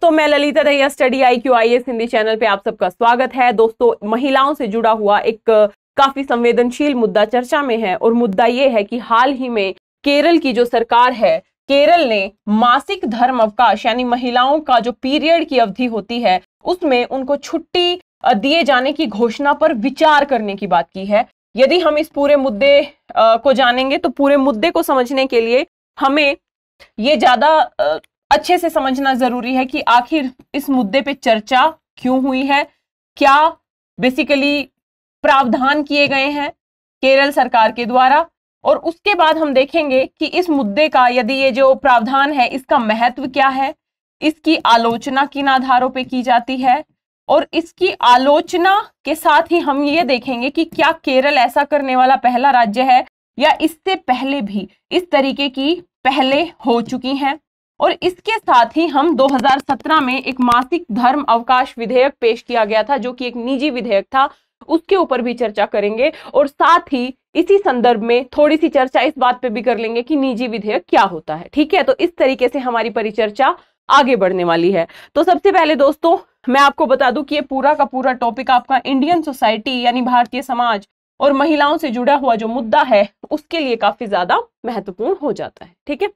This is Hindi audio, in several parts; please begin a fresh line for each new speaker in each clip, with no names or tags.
दोस्तों, मैं Lalita Dahiya study IQ IAS Hindi channel पे आप सबका स्वागत है। दोस्तों, महिलाओं से जुड़ा हुआ एक काफी संवेदनशील मुद्दा चर्चा में है और मुद्दा ये है कि हाल ही में केरल की जो सरकार है, केरल ने मासिक धर्म अवकाश यानी महिलाओं का जो पीरियड की अवधि होती है उसमें उनको छुट्टी दिए जाने की घोषणा पर विचार करने की बात की है। यदि हम इस पूरे मुद्दे को जानेंगे तो पूरे मुद्दे को समझने के लिए हमें ये ज्यादा अच्छे से समझना जरूरी है कि आखिर इस मुद्दे पे चर्चा क्यों हुई है, क्या बेसिकली प्रावधान किए गए हैं केरल सरकार के द्वारा, और उसके बाद हम देखेंगे कि इस मुद्दे का यदि ये जो प्रावधान है इसका महत्व क्या है, इसकी आलोचना किन आधारों पे की जाती है, और इसकी आलोचना के साथ ही हम ये देखेंगे कि क्या केरल ऐसा करने वाला पहला राज्य है या इससे पहले भी इस तरीके की पहले हो चुकी हैं। और इसके साथ ही हम 2017 में एक मासिक धर्म अवकाश विधेयक पेश किया गया था जो कि एक निजी विधेयक था, उसके ऊपर भी चर्चा करेंगे। और साथ ही इसी संदर्भ में थोड़ी सी चर्चा इस बात पे भी कर लेंगे कि निजी विधेयक क्या होता है। ठीक है, तो इस तरीके से हमारी परिचर्चा आगे बढ़ने वाली है। तो सबसे पहले दोस्तों मैं आपको बता दूं कि ये पूरा का पूरा टॉपिक आपका इंडियन सोसाइटी यानी भारतीय समाज और महिलाओं से जुड़ा हुआ जो मुद्दा है उसके लिए काफी ज्यादा महत्वपूर्ण हो जाता है। ठीक है,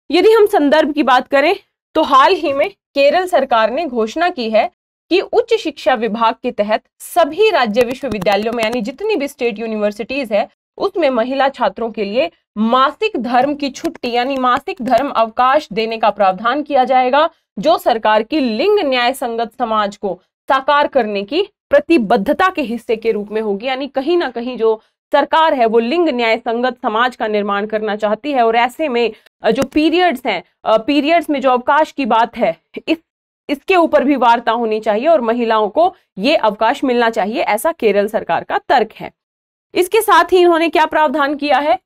यदि हम संदर्भ की बात करें तो हाल ही में केरल सरकार ने घोषणा की है कि उच्च शिक्षा विभाग के तहत सभी राज्य विश्वविद्यालयों में यानी जितनी भी स्टेट यूनिवर्सिटीज है उसमें महिला छात्रों के लिए मासिक धर्म की छुट्टी यानी मासिक धर्म अवकाश देने का प्रावधान किया जाएगा, जो सरकार की लिंग न्याय संगत समाज को साकार करने की प्रतिबद्धता के हिस्से के रूप में होगी। यानी कहीं ना कहीं जो सरकार है वो लिंग न्याय संगत समाज का निर्माण करना चाहती है, और ऐसे में जो पीरियड्स हैं, पीरियड्स में जो अवकाश की बात है इसके ऊपर भी वार्ता होनी चाहिए और महिलाओं को ये अवकाश मिलना चाहिए, ऐसा केरल सरकार का तर्क है। इसके साथ ही इन्होंने क्या प्रावधान किया है,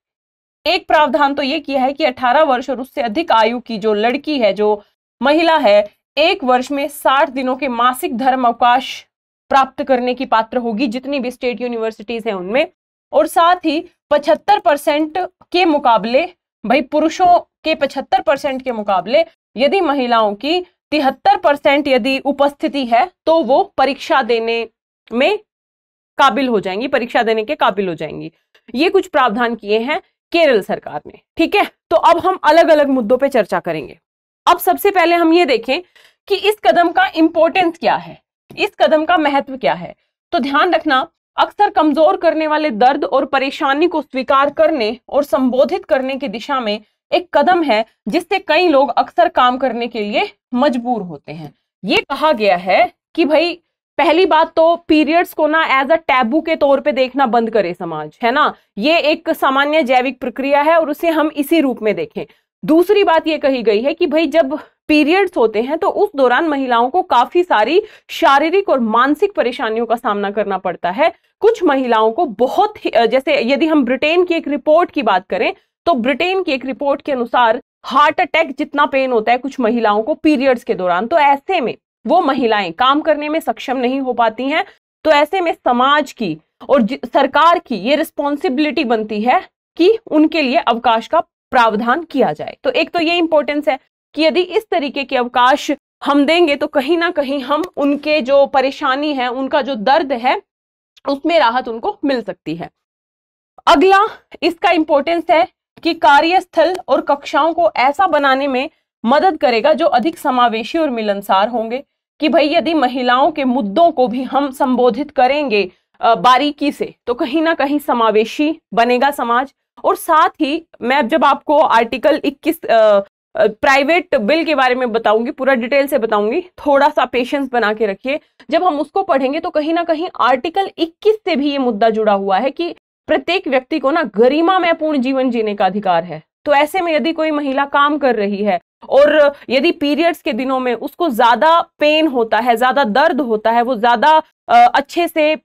एक प्रावधान तो ये किया है कि 18 वर्ष और उससे अधिक आयु की जो लड़की है, जो महिला है, एक वर्ष में 60 दिनों के मासिक धर्म अवकाश प्राप्त करने की पात्र होगी जितनी भी स्टेट यूनिवर्सिटीज हैं उनमें। और साथ ही 75% के मुकाबले, भाई पुरुषों के 75% के मुकाबले यदि महिलाओं की 73% यदि उपस्थिति है तो वो परीक्षा देने में काबिल हो जाएंगी, परीक्षा देने के काबिल हो जाएंगी। ये कुछ प्रावधान किए हैं केरल सरकार ने। ठीक है, तो अब हम अलग अलग मुद्दों पे चर्चा करेंगे। अब सबसे पहले हम ये देखें कि इस कदम का इंपॉर्टेंस क्या है, इस कदम का महत्व क्या है। तो ध्यान रखना, अक्सर कमजोर करने वाले दर्द और परेशानी को स्वीकार करने और संबोधित करने की दिशा में एक कदम है जिससे कई लोग अक्सर काम करने के लिए मजबूर होते हैं। ये कहा गया है कि भाई पहली बात तो पीरियड्स को ना एज अ टैबू के तौर पे देखना बंद करे समाज, है ना। ये एक सामान्य जैविक प्रक्रिया है और उसे हम इसी रूप में देखें। दूसरी बात ये कही गई है कि भाई जब पीरियड्स होते हैं तो उस दौरान महिलाओं को काफी सारी शारीरिक और मानसिक परेशानियों का सामना करना पड़ता है। कुछ महिलाओं को बहुत जैसे यदि हम ब्रिटेन की एक रिपोर्ट की बात करें तो ब्रिटेन की एक रिपोर्ट के अनुसार हार्ट अटैक जितना पेन होता है कुछ महिलाओं को पीरियड्स के दौरान। तो ऐसे में वो महिलाएं काम करने में सक्षम नहीं हो पाती हैं। तो ऐसे में समाज की और सरकार की ये रिस्पॉन्सिबिलिटी बनती है कि उनके लिए अवकाश का प्रावधान किया जाए। तो एक तो ये इंपॉर्टेंस है कि यदि इस तरीके के अवकाश हम देंगे तो कहीं ना कहीं हम उनके जो परेशानी है, उनका जो दर्द है, उसमें राहत उनको मिल सकती है। अगला इसका इंपॉर्टेंस है कि कार्यस्थल और कक्षाओं को ऐसा बनाने में मदद करेगा जो अधिक समावेशी और मिलनसार होंगे। कि भाई यदि महिलाओं के मुद्दों को भी हम संबोधित करेंगे बारीकी से तो कहीं ना कहीं समावेशी बनेगा समाज। और साथ ही मैं जब आपको आर्टिकल 21 प्राइवेट बिल के बारे में बताऊंगी, पूरा डिटेल से बताऊंगी, थोड़ा सा पेशेंस बना के रखिए। जब हम उसको पढ़ेंगे तो कहीं ना कहीं आर्टिकल 21 से भी ये मुद्दा जुड़ा हुआ है कि प्रत्येक व्यक्ति को ना गरिमा में पूर्ण जीवन जीने का अधिकार है। तो ऐसे में यदि कोई महिला काम कर रही है और यदि पीरियड्स के दिनों में उसको ज्यादा पेन होता है, ज्यादा दर्द होता है, वो ज्यादा अच्छे से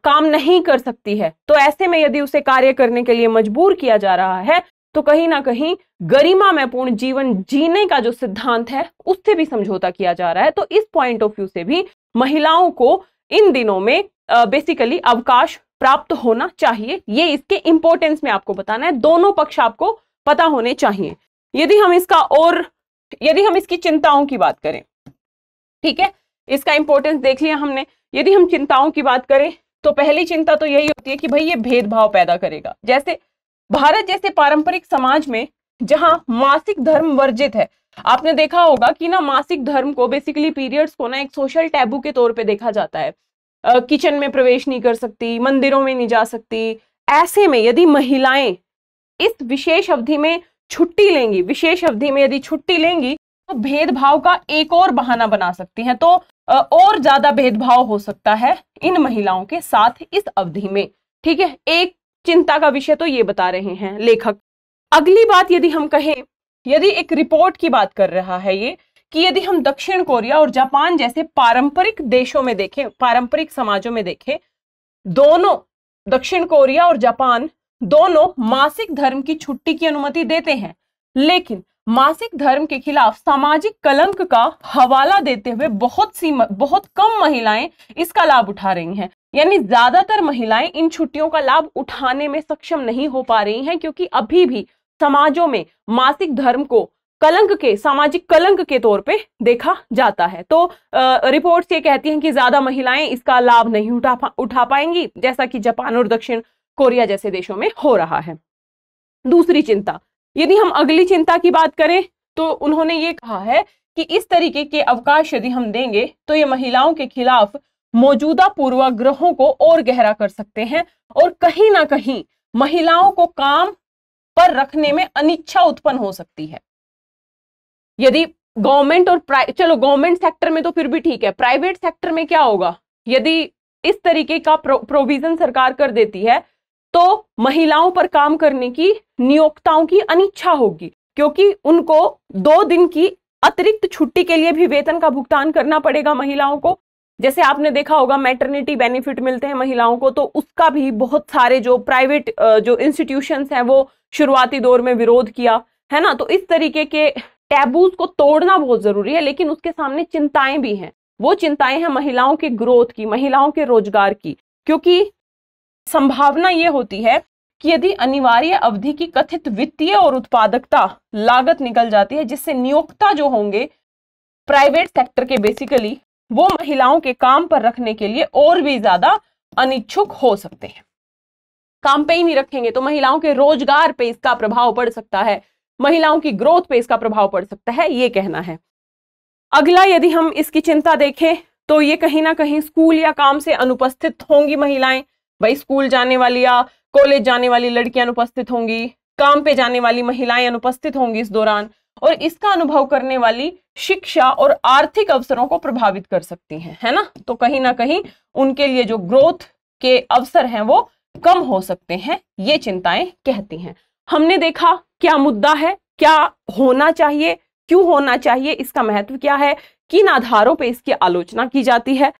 काम नहीं कर सकती है, तो ऐसे में यदि उसे कार्य करने के लिए मजबूर किया जा रहा है तो कहीं ना कहीं गरिमा में पूर्ण जीवन जीने का जो सिद्धांत है उससे भी समझौता किया जा रहा है। तो इस पॉइंट ऑफ व्यू से भी महिलाओं को इन दिनों में बेसिकली अवकाश प्राप्त होना चाहिए। ये इसके इंपॉर्टेंस में आपको बताना है, दोनों पक्ष आपको पता होने चाहिए। यदि हम इसकी चिंताओं की बात करें ठीक है, इसका इंपॉर्टेंस देख लिया हमने। यदि हम चिंताओं की बात करें तो पहली चिंता तो यही होती है कि भाई ये भेदभाव पैदा करेगा। जैसे भारत जैसे पारंपरिक समाज में जहां मासिक धर्म वर्जित है, आपने देखा होगा कि ना मासिक धर्म को, बेसिकली पीरियड्स को ना एक सोशल टैबू के तौर पे देखा जाता है। किचन में प्रवेश नहीं कर सकती, मंदिरों में नहीं जा सकती। ऐसे में यदि महिलाएं इस विशेष अवधि में छुट्टी लेंगी, विशेष अवधि में यदि छुट्टी लेंगी तो भेदभाव का एक और बहाना बना सकती हैं, तो और ज्यादा भेदभाव हो सकता है इन महिलाओं के साथ इस अवधि में। ठीक है, एक चिंता का विषय तो ये बता रहे हैं लेखक। अगली बात यदि हम कहें, यदि एक रिपोर्ट की बात कर रहा है ये, कि यदि हम दक्षिण कोरिया और जापान जैसे पारंपरिक देशों में देखें, पारंपरिक समाजों में देखें, दोनों, दक्षिण कोरिया और जापान दोनों मासिक धर्म की छुट्टी की अनुमति देते हैं, लेकिन मासिक धर्म के खिलाफ सामाजिक कलंक का हवाला देते हुए बहुत कम महिलाएं इसका लाभ उठा रही हैं। यानी ज्यादातर महिलाएं इन छुट्टियों का लाभ उठाने में सक्षम नहीं हो पा रही हैं, क्योंकि अभी भी समाजों में मासिक धर्म को कलंक के, सामाजिक कलंक के तौर पे देखा जाता है। तो रिपोर्ट्स ये कहती हैं कि ज्यादा महिलाएं इसका लाभ नहीं उठा पाएंगी, जैसा कि जापान और दक्षिण कोरिया जैसे देशों में हो रहा है। दूसरी चिंता, यदि हम अगली चिंता की बात करें तो उन्होंने ये कहा है कि इस तरीके के अवकाश यदि हम देंगे तो ये महिलाओं के खिलाफ मौजूदा पूर्वाग्रहों को और गहरा कर सकते हैं और कहीं ना कहीं महिलाओं को काम पर रखने में अनिच्छा उत्पन्न हो सकती है। यदि गवर्नमेंट और चलो गवर्नमेंट सेक्टर में तो फिर भी ठीक है, प्राइवेट सेक्टर में क्या होगा, यदि इस तरीके का प्रोविजन सरकार कर देती है तो महिलाओं पर काम करने की नियोक्ताओं की अनिच्छा होगी, क्योंकि उनको 2 दिन की अतिरिक्त छुट्टी के लिए भी वेतन का भुगतान करना पड़ेगा महिलाओं को। जैसे आपने देखा होगा मैटरनिटी बेनिफिट मिलते हैं महिलाओं को, तो उसका भी बहुत सारे जो प्राइवेट जो इंस्टीट्यूशंस हैं वो शुरुआती दौर में विरोध किया है ना। तो इस तरीके के टैबूज को तोड़ना बहुत जरूरी है, लेकिन उसके सामने चिंताएं भी हैं। वो चिंताएं हैं महिलाओं के ग्रोथ की, महिलाओं के रोजगार की, क्योंकि संभावना ये होती है कि यदि अनिवार्य अवधि की कथित वित्तीय और उत्पादकता लागत निकल जाती है, जिससे नियोक्ता जो होंगे प्राइवेट सेक्टर के, बेसिकली वो महिलाओं के काम पर रखने के लिए और भी ज्यादा अनिच्छुक हो सकते हैं। काम पे ही नहीं रखेंगे तो महिलाओं के रोजगार पे इसका प्रभाव पड़ सकता है, महिलाओं की ग्रोथ पे इसका प्रभाव पड़ सकता है, ये कहना है। अगला यदि हम इसकी चिंता देखें तो ये कहीं ना कहीं स्कूल या काम से अनुपस्थित होंगी महिलाएं। भाई स्कूल जाने वाली या कॉलेज जाने वाली लड़कियां अनुपस्थित होंगी, काम पे जाने वाली महिलाएं अनुपस्थित होंगी इस दौरान, और इसका अनुभव करने वाली शिक्षा और आर्थिक अवसरों को प्रभावित कर सकती हैं, है ना। तो कहीं ना कहीं उनके लिए जो ग्रोथ के अवसर हैं वो कम हो सकते हैं, ये चिंताएं कहती हैं। हमने देखा क्या मुद्दा है, क्या होना चाहिए, क्यों होना चाहिए, इसका महत्व क्या है, किन आधारों पर इसकी आलोचना की जाती है।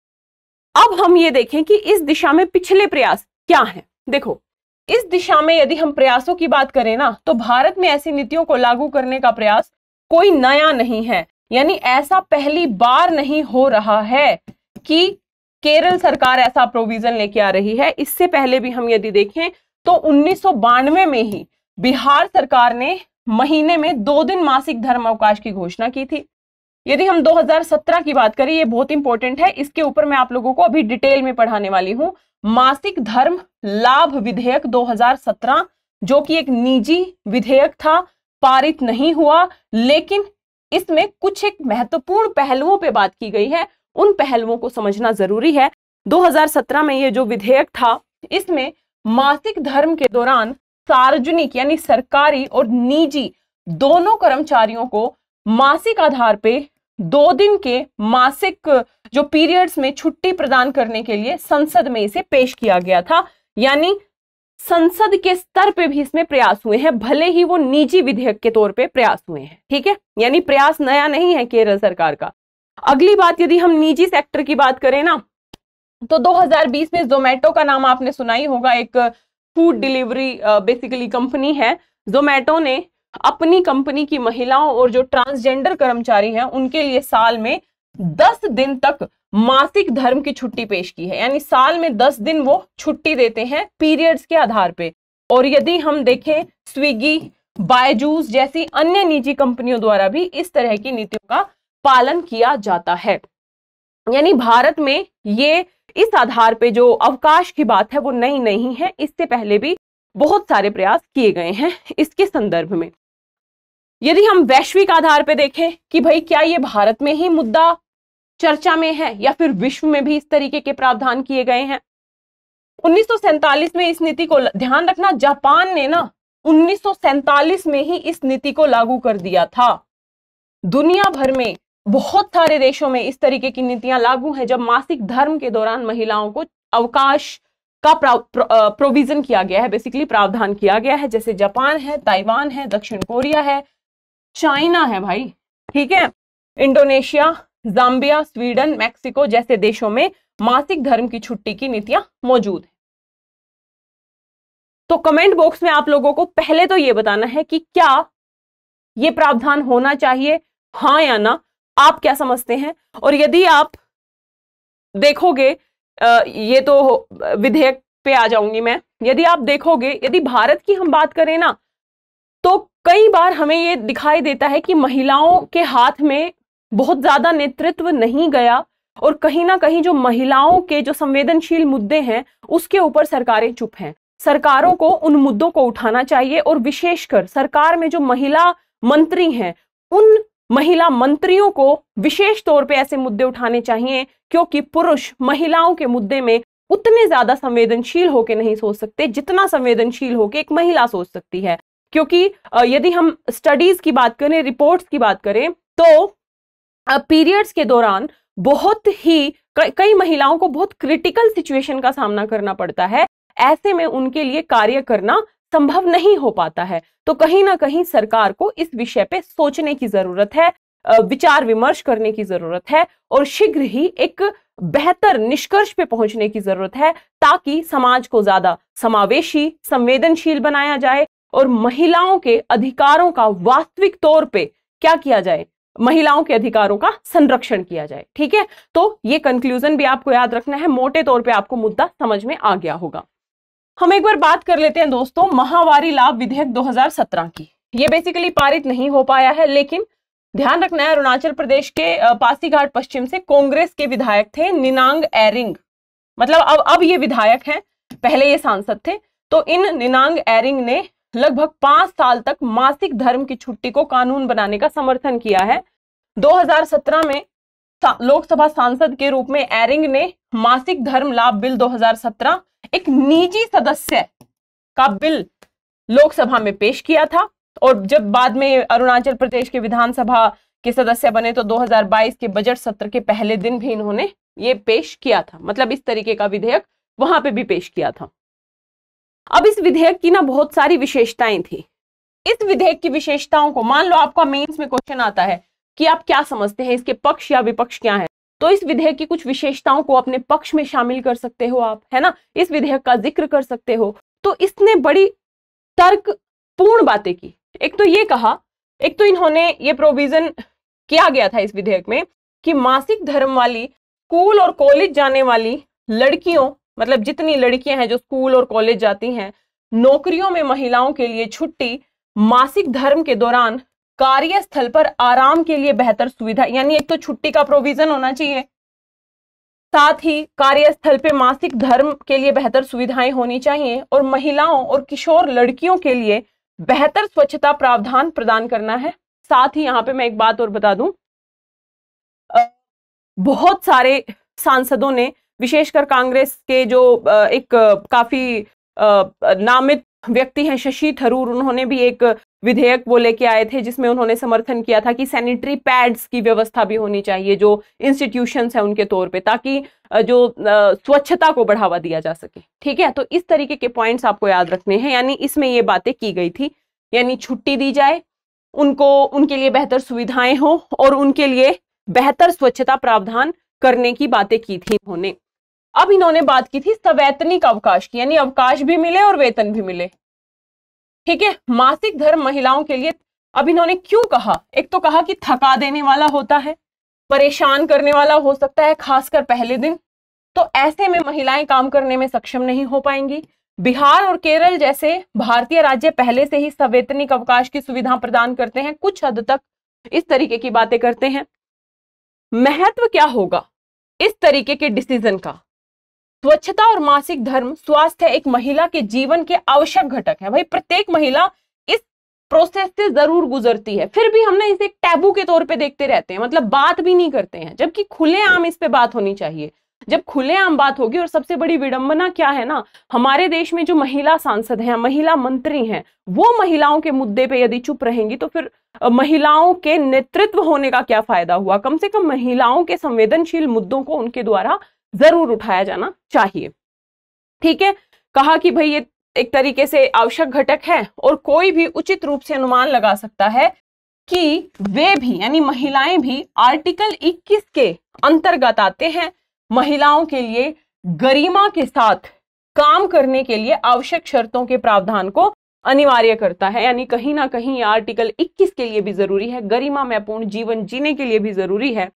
अब हम ये देखें कि इस दिशा में पिछले प्रयास क्या हैं। देखो, इस दिशा में यदि हम प्रयासों की बात करें ना, तो भारत में ऐसी नीतियों को लागू करने का प्रयास कोई नया नहीं है। यानी ऐसा पहली बार नहीं हो रहा है कि केरल सरकार ऐसा प्रोविजन लेके आ रही है। इससे पहले भी हम यदि देखें तो 1992 में ही बिहार सरकार ने महीने में 2 दिन मासिक धर्म अवकाश की घोषणा की थी। यदि हम 2017 की बात करें, ये बहुत इंपॉर्टेंट है, इसके ऊपर मैं आप लोगों को अभी डिटेल में पढ़ाने वाली हूं। मासिक धर्म लाभ विधेयक 2017, जो कि एक निजी विधेयक था, पारित नहीं हुआ, लेकिन इसमें कुछ एक महत्वपूर्ण पहलुओं पे बात की गई है, उन पहलुओं को समझना जरूरी है। 2017 में ये जो विधेयक था, इसमें मासिक धर्म के दौरान सार्वजनिक यानी सरकारी और निजी दोनों कर्मचारियों को मासिक आधार पे 2 दिन के मासिक जो पीरियड्स में छुट्टी प्रदान करने के लिए संसद में इसे पेश किया गया था। यानी संसद के स्तर पे भी इसमें प्रयास हुए हैं, भले ही वो निजी विधेयक के तौर पे प्रयास हुए हैं। ठीक है, यानी प्रयास नया नहीं है केरल सरकार का। अगली बात, यदि हम निजी सेक्टर की बात करें ना, तो 2020 में जोमेटो का नाम आपने सुना ही होगा, एक फूड डिलीवरी बेसिकली कंपनी है। जोमेटो ने अपनी कंपनी की महिलाओं और जो ट्रांसजेंडर कर्मचारी हैं उनके लिए साल में 10 दिन तक मासिक धर्म की छुट्टी पेश की है। यानी साल में 10 दिन वो छुट्टी देते हैं पीरियड्स के आधार पे। और यदि हम देखें, स्विगी, बायजूस जैसी अन्य निजी कंपनियों द्वारा भी इस तरह की नीतियों का पालन किया जाता है। यानी भारत में ये इस आधार पे जो अवकाश की बात है वो नई नहीं है, इससे पहले भी बहुत सारे प्रयास किए गए हैं इसके संदर्भ में। यदि हम वैश्विक आधार पे देखें कि भाई क्या ये भारत में ही मुद्दा चर्चा में है या फिर विश्व में भी इस तरीके के प्रावधान किए गए हैं। 1947 में इस नीति को, ध्यान रखना, जापान ने ना 1947 में ही इस नीति को लागू कर दिया था। दुनिया भर में बहुत सारे देशों में इस तरीके की नीतियां लागू हैं जब मासिक धर्म के दौरान महिलाओं को अवकाश का प्रोविजन किया गया है, बेसिकली प्रावधान किया गया है। जैसे जापान है, ताइवान है, दक्षिण कोरिया है, चाइना है भाई, ठीक है, इंडोनेशिया, जाम्बिया, स्वीडन, मैक्सिको जैसे देशों में मासिक धर्म की छुट्टी की नीतियां मौजूद है। तो कमेंट बॉक्स में आप लोगों को पहले तो ये बताना है कि क्या ये प्रावधान होना चाहिए, हाँ या ना, आप क्या समझते हैं। और यदि आप देखोगे, ये तो विधेयक पे आ जाऊंगी मैं, यदि आप देखोगे, यदि भारत की हम बात करें ना, तो कई बार हमें ये दिखाई देता है कि महिलाओं के हाथ में बहुत ज्यादा नेतृत्व नहीं गया और कहीं ना कहीं जो महिलाओं के जो संवेदनशील मुद्दे हैं उसके ऊपर सरकारें चुप हैं। सरकारों को उन मुद्दों को उठाना चाहिए और विशेषकर सरकार में जो महिला मंत्री हैं उन महिला मंत्रियों को विशेष तौर पे ऐसे मुद्दे उठाने चाहिए, क्योंकि पुरुष महिलाओं के मुद्दे में उतने ज्यादा संवेदनशील होके नहीं सोच सकते जितना संवेदनशील होके एक महिला सोच सकती है। क्योंकि यदि हम स्टडीज की बात करें, रिपोर्ट्स की बात करें, तो पीरियड्स के दौरान बहुत ही कई महिलाओं को बहुत क्रिटिकल सिचुएशन का सामना करना पड़ता है। ऐसे में उनके लिए कार्य करना संभव नहीं हो पाता है। तो कहीं ना कहीं सरकार को इस विषय पे सोचने की जरूरत है, विचार विमर्श करने की जरूरत है और शीघ्र ही एक बेहतर निष्कर्ष पे पहुंचने की जरूरत है, ताकि समाज को ज्यादा समावेशी, संवेदनशील बनाया जाए और महिलाओं के अधिकारों का वास्तविक तौर पे क्या किया जाए, महिलाओं के अधिकारों का संरक्षण किया जाए। ठीक है, तो ये कंक्लूजन भी आपको याद रखना है। मोटे तौर पे आपको मुद्दा समझ में आ गया होगा। हम एक बार बात कर लेते हैं दोस्तों महावारी लाभ विधेयक 2017 की। ये बेसिकली पारित नहीं हो पाया है, लेकिन ध्यान रखना है अरुणाचल प्रदेश के पासीघाट पश्चिम से कांग्रेस के विधायक थे निनांग एरिंग, मतलब अब ये विधायक हैं, पहले ये सांसद थे। तो इन निनांग एरिंग ने लगभग 5 साल तक मासिक धर्म की छुट्टी को कानून बनाने का समर्थन किया है। 2017 में लोकसभा सांसद के रूप में एरिंग ने मासिक धर्म लाभ बिल 2017 एक निजी सदस्य का बिल लोकसभा में पेश किया था, और जब बाद में अरुणाचल प्रदेश के विधानसभा के सदस्य बने तो 2022 के बजट सत्र के पहले दिन भी इन्होंने ये पेश किया था, मतलब इस तरीके का विधेयक वहां पे भी पेश किया था। अब इस विधेयक की ना बहुत सारी विशेषताएं थी। इस विधेयक की विशेषताओं को, मान लो आपका मेंस में क्वेश्चन आता है कि आप क्या समझते हैं, इसके पक्ष या विपक्ष क्या है, तो इस विधेयक की कुछ विशेषताओं को अपने पक्ष में शामिल कर सकते हो आप, है ना, इस विधेयक का जिक्र कर सकते हो। तो इसने बड़ी तर्कपूर्ण बातें की। एक तो ये कहा, एक तो इन्होंने ये प्रोविजन किया गया था इस विधेयक में कि मासिक धर्म वाली स्कूल और कॉलेज जाने वाली लड़कियों, मतलब जितनी लड़कियां हैं जो स्कूल और कॉलेज जाती हैं, नौकरियों में महिलाओं के लिए छुट्टी, मासिक धर्म के दौरान कार्यस्थल पर आराम के लिए बेहतर सुविधा, यानी एक तो छुट्टी का प्रोविजन होना चाहिए, साथ ही कार्यस्थल पे मासिक धर्म के लिए बेहतर सुविधाएं होनी चाहिए, और महिलाओं और किशोर लड़कियों के लिए बेहतर स्वच्छता प्रावधान प्रदान करना है। साथ ही यहां पे मैं एक बात और बता दूं, बहुत सारे सांसदों ने, विशेषकर कांग्रेस के जो एक काफी नामित व्यक्ति हैं शशि थरूर, उन्होंने भी एक विधेयक वो लेके आए थे जिसमें उन्होंने समर्थन किया था कि सैनिटरी पैड्स की व्यवस्था भी होनी चाहिए जो इंस्टीट्यूशंस है उनके तौर पे, ताकि जो स्वच्छता को बढ़ावा दिया जा सके। ठीक है, तो इस तरीके के पॉइंट्स आपको याद रखने हैं, यानी इसमें ये बातें की गई थी, यानी छुट्टी दी जाए, उनको उनके लिए बेहतर सुविधाएं हो और उनके लिए बेहतर स्वच्छता प्रावधान करने की बातें की थी इन्होंने। अब इन्होंने बात की थी सवैतनिक अवकाश की, यानी अवकाश भी मिले और वेतन भी मिले। ठीक है, मासिक धर्म महिलाओं के लिए अब इन्होंने क्यों कहा, एक तो कहा कि थका देने वाला होता है, परेशान करने वाला हो सकता है, खासकर पहले दिन, तो ऐसे में महिलाएं काम करने में सक्षम नहीं हो पाएंगी। बिहार और केरल जैसे भारतीय राज्य पहले से ही सवैतनिक अवकाश की सुविधा प्रदान करते हैं, कुछ हद तक इस तरीके की बातें करते हैं। महत्व क्या होगा इस तरीके के डिसीजन का। स्वच्छता और मासिक धर्म स्वास्थ्य एक महिला के जीवन के आवश्यक घटक है। भाई प्रत्येक महिला इस प्रोसेस से जरूर गुजरती है, फिर भी हमने इसे एक टैबू के तौर पे देखते रहते हैं, मतलब बात भी नहीं करते हैं, जबकि खुलेआम इस पे बात होनी चाहिए। जब खुलेआम बात होगी, और सबसे बड़ी विडंबना क्या है ना, हमारे देश में जो महिला सांसद हैं, महिला मंत्री हैं, वो महिलाओं के मुद्दे पे यदि चुप रहेंगी तो फिर महिलाओं के नेतृत्व होने का क्या फायदा हुआ। कम से कम महिलाओं के संवेदनशील मुद्दों को उनके द्वारा जरूर उठाया जाना चाहिए। ठीक है, कहा कि भाई ये एक तरीके से आवश्यक घटक है, और कोई भी उचित रूप से अनुमान लगा सकता है कि वे भी यानी महिलाएं भी आर्टिकल 21 के अंतर्गत आते हैं। महिलाओं के लिए गरिमा के साथ काम करने के लिए आवश्यक शर्तों के प्रावधान को अनिवार्य करता है, यानी कहीं ना कहीं ये आर्टिकल 21 के लिए भी जरूरी है, गरिमामयपूर्ण जीवन जीने के लिए भी जरूरी है।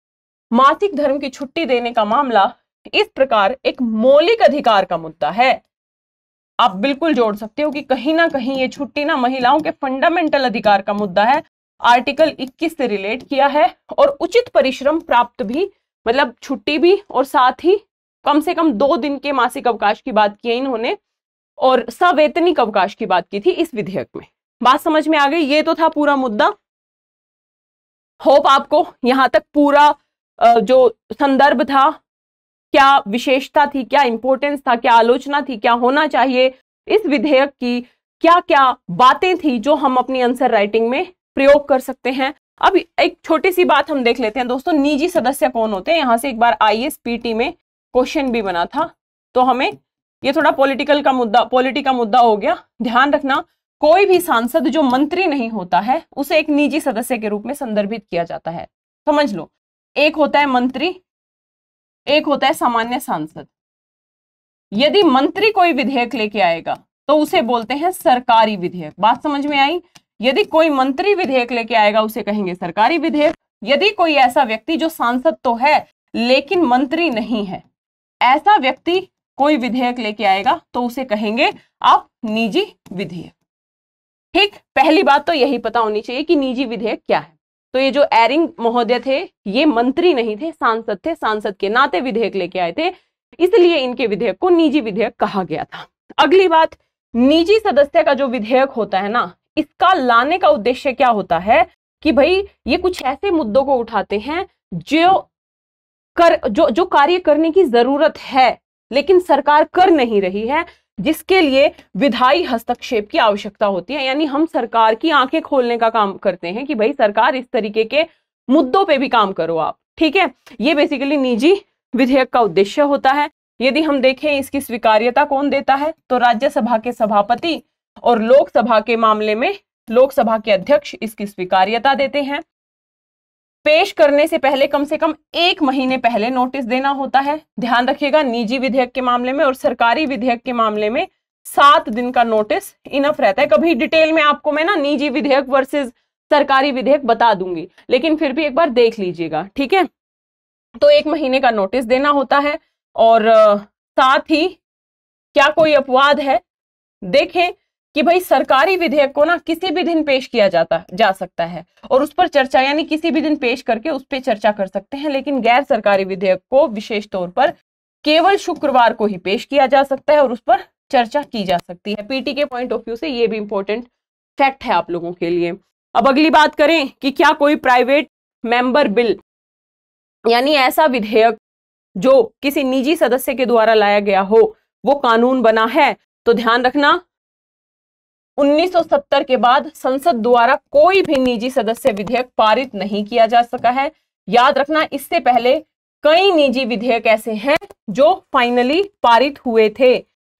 मासिक धर्म की छुट्टी देने का मामला इस प्रकार एक मौलिक अधिकार का मुद्दा है। आप बिल्कुल जोड़ सकते हो कि कहीं ना कहीं ये छुट्टी ना महिलाओं के फंडामेंटल अधिकार का मुद्दा है, आर्टिकल 21 से रिलेट किया है, और उचित परिश्रम प्राप्त भी, मतलब छुट्टी भी, और साथ ही कम से कम 2 दिन के मासिक अवकाश की बात की है इन्होंने, और सवैतनिक अवकाश की बात की थी इस विधेयक में। बात समझ में आ गई? ये तो था पूरा मुद्दा। होप आपको यहां तक पूरा जो संदर्भ था, क्या विशेषता थी, क्या इंपॉर्टेंस था, क्या आलोचना थी, क्या होना चाहिए इस विधेयक की, क्या क्या बातें थी जो हम अपनी आंसर राइटिंग में प्रयोग कर सकते हैं। अब एक छोटी सी बात हम देख लेते हैं दोस्तों, निजी सदस्य कौन होते हैं। यहां से एक बार ISPT में क्वेश्चन भी बना था, तो हमें ये थोड़ा पॉलिटी का मुद्दा हो गया। ध्यान रखना, कोई भी सांसद जो मंत्री नहीं होता है उसे एक निजी सदस्य के रूप में संदर्भित किया जाता है। समझ लो, एक होता है मंत्री, एक होता है सामान्य सांसद। यदि मंत्री कोई विधेयक लेके आएगा तो उसे बोलते हैं सरकारी विधेयक। बात समझ में आई? यदि कोई मंत्री विधेयक लेके आएगा उसे कहेंगे सरकारी विधेयक। यदि कोई ऐसा व्यक्ति जो सांसद तो है लेकिन मंत्री नहीं है, ऐसा व्यक्ति कोई विधेयक लेके आएगा तो उसे कहेंगे आप निजी विधेयक। ठीक, पहली बात तो यही पता होनी चाहिए कि निजी विधेयक क्या है। तो ये जो एरिंग महोदय थे, ये मंत्री नहीं थे, सांसद थे, सांसद के नाते विधेयक लेके आए थे, इसलिए इनके विधेयक को निजी विधेयक कहा गया था। अगली बात, निजी सदस्य का जो विधेयक होता है ना, इसका लाने का उद्देश्य क्या होता है कि भाई ये कुछ ऐसे मुद्दों को उठाते हैं जो कार्य करने की जरूरत है लेकिन सरकार कर नहीं रही है, जिसके लिए विधायी हस्तक्षेप की आवश्यकता होती है। यानी हम सरकार की आंखें खोलने का काम करते हैं कि भाई सरकार इस तरीके के मुद्दों पे भी काम करो आप। ठीक है, ये बेसिकली निजी विधेयक का उद्देश्य होता है। यदि हम देखें इसकी स्वीकार्यता कौन देता है, तो राज्यसभा के सभापति, और लोकसभा के मामले में लोकसभा के अध्यक्ष इसकी स्वीकार्यता देते हैं। पेश करने से पहले कम से कम 1 महीने पहले नोटिस देना होता है। ध्यान रखिएगा, निजी विधेयक के मामले में और सरकारी विधेयक के मामले में 7 दिन का नोटिस इनफ रहता है। कभी डिटेल में आपको मैं ना निजी विधेयक वर्सेस सरकारी विधेयक बता दूंगी, लेकिन फिर भी एक बार देख लीजिएगा। ठीक है, तो 1 महीने का नोटिस देना होता है, और साथ ही क्या कोई अपवाद है, देखें कि भाई सरकारी विधेयक को ना किसी भी दिन पेश किया जा सकता है और उस पर चर्चा, यानी किसी भी दिन पेश करके उस पर चर्चा कर सकते हैं, लेकिन गैर सरकारी विधेयक को विशेष तौर पर केवल शुक्रवार को ही पेश किया जा सकता है और उस पर चर्चा की जा सकती है। पीटी के पॉइंट ऑफ व्यू से ये भी इंपॉर्टेंट फैक्ट है आप लोगों के लिए। अब अगली बात करें कि क्या कोई प्राइवेट मेंबर बिल, यानी ऐसा विधेयक जो किसी निजी सदस्य के द्वारा लाया गया हो, वो कानून बना है। तो ध्यान रखना, 1970 के बाद संसद द्वारा कोई भी निजी सदस्य विधेयक पारित नहीं किया जा सका है। याद रखना, इससे पहले कई निजी विधेयक ऐसे हैं जो फाइनली पारित हुए थे।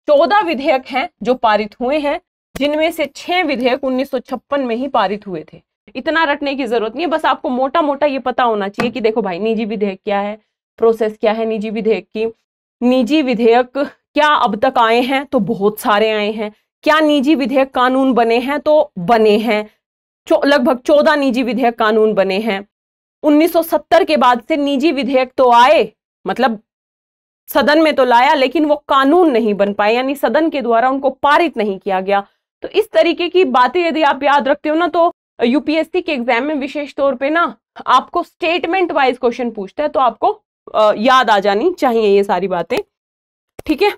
14 विधेयक हैं जो पारित हुए हैं, जिनमें से 6 विधेयक 1956 में ही पारित हुए थे। इतना रटने की जरूरत नहीं है, बस आपको मोटा मोटा ये पता होना चाहिए कि देखो भाई निजी विधेयक क्या है, प्रोसेस क्या है निजी विधेयक की। निजी विधेयक क्या अब तक आए हैं, तो बहुत सारे आए हैं। क्या निजी विधेयक कानून बने हैं, तो बने हैं, लगभग 14 निजी विधेयक कानून बने हैं। 1970 के बाद से निजी विधेयक तो आए, मतलब सदन में तो लाया, लेकिन वो कानून नहीं बन पाए, यानी सदन के द्वारा उनको पारित नहीं किया गया। तो इस तरीके की बातें यदि आप याद रखते हो ना, तो यूपीएससी के एग्जाम में विशेष तौर पे ना आपको स्टेटमेंट वाइज क्वेश्चन पूछता है, तो आपको याद आ जानी चाहिए ये सारी बातें, ठीक है।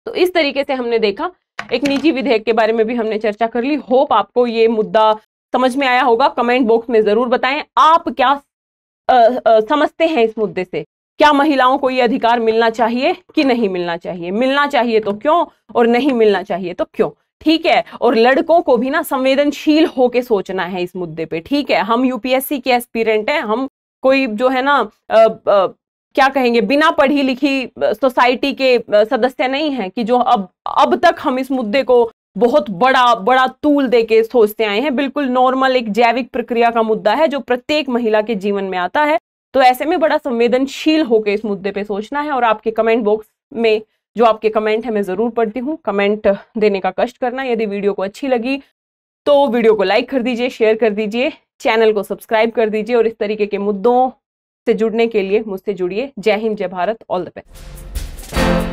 तो इस तरीके से हमने देखा, एक निजी विधेयक के बारे में भी हमने चर्चा कर ली। होप आपको ये मुद्दा समझ में आया होगा। कमेंट बॉक्स में जरूर बताएं आप क्या समझते हैं इस मुद्दे से। क्या महिलाओं को ये अधिकार मिलना चाहिए कि नहीं मिलना चाहिए? मिलना चाहिए तो क्यों, और नहीं मिलना चाहिए तो क्यों, ठीक है। और लड़कों को भी ना संवेदनशील होके सोचना है इस मुद्दे पे, ठीक है। हम यूपीएससी के एस्पिरेंट हैं, हम कोई जो है ना क्या कहेंगे, बिना पढ़ी लिखी सोसाइटी के सदस्य नहीं हैं कि जो अब तक हम इस मुद्दे को बहुत बड़ा बड़ा तूल देके सोचते आए हैं। बिल्कुल नॉर्मल एक जैविक प्रक्रिया का मुद्दा है जो प्रत्येक महिला के जीवन में आता है। तो ऐसे में बड़ा संवेदनशील होकर इस मुद्दे पे सोचना है। और आपके कमेंट बॉक्स में जो आपके कमेंट है मैं जरूर पढ़ती हूँ, कमेंट देने का कष्ट करना। यदि वीडियो को अच्छी लगी तो वीडियो को लाइक कर दीजिए, शेयर कर दीजिए, चैनल को सब्सक्राइब कर दीजिए और इस तरीके के मुद्दों से जुड़ने के लिए मुझसे जुड़िए। जय हिंद, जय भारत, ऑल द बेस्ट।